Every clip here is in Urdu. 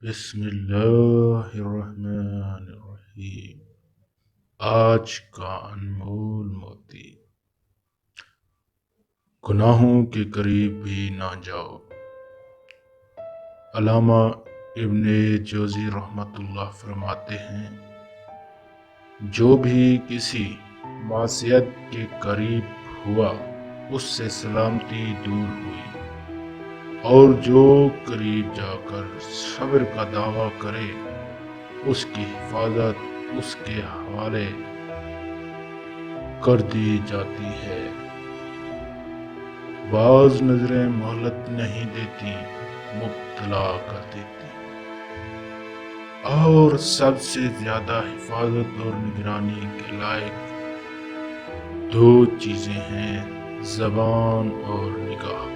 بسم اللہ الرحمن الرحیم۔ آج کا انمول موتی، گناہوں کے قریب بھی نہ جاؤ۔ علامہ ابن جوزی رحمۃ اللہ فرماتے ہیں، جو بھی کسی معصیت کے قریب ہوا اس سے سلامتی دور ہوئی، اور جو قریب جا کر صبر کا دعویٰ کرے اس کی حفاظت اس کے حوالے کر دی جاتی ہے۔ بعض نظریں مہلت نہیں دیتی، مبتلا کر دیتی، اور سب سے زیادہ حفاظت اور نگرانی کے لائق دو چیزیں ہیں، زبان اور نگاہ۔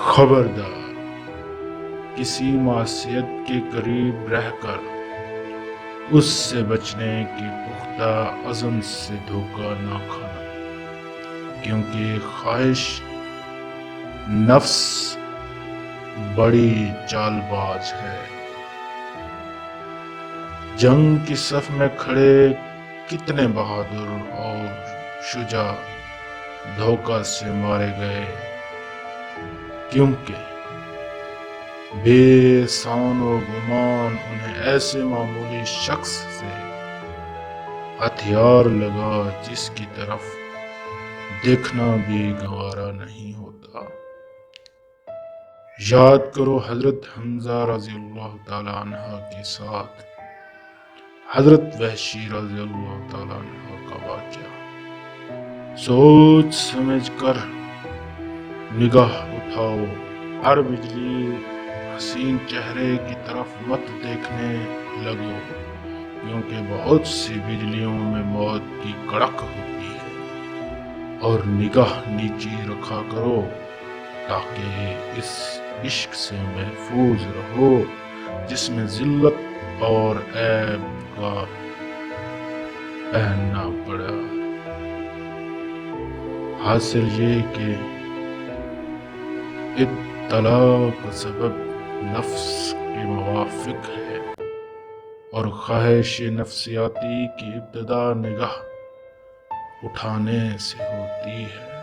خبردار، کسی معصیت کے قریب رہ کر اس سے بچنے کی پختہ عزم سے دھوکہ نہ کھانا، کیونکہ خواہش نفس بڑی چال باز ہے۔ جنگ کی صف میں کھڑے کتنے بہادر اور شجاع دھوکہ سے مارے گئے، کیونکہ بے سان و گمان انہیں ایسے معمولی شخص سے ہتھیار لگا جس کی طرف دیکھنا بھی گوارا نہیں ہوتا۔ یاد کرو حضرت حمزہ رضی اللہ تعالیٰ عنہ کے ساتھ حضرت وحشی رضی اللہ تعالیٰ عنہ کا واقعہ۔ سوچ سمجھ کر نگاہ اٹھاؤ، ہر بجلی حسین چہرے کی طرف مت دیکھنے لگو، کیونکہ بہت سی بجلیوں میں موت کی کڑک ہوتی ہے۔ اور نگاہ نیچی رکھا کرو تاکہ اس عشق سے محفوظ رہو جس میں ذلت اور عیب کا پہننا پڑا۔ حاصل یہ کہ اطلاع کا سبب نفس کے موافق ہے، اور خواہش نفسیاتی کی ابتدا نگاہ اٹھانے سے ہوتی ہے۔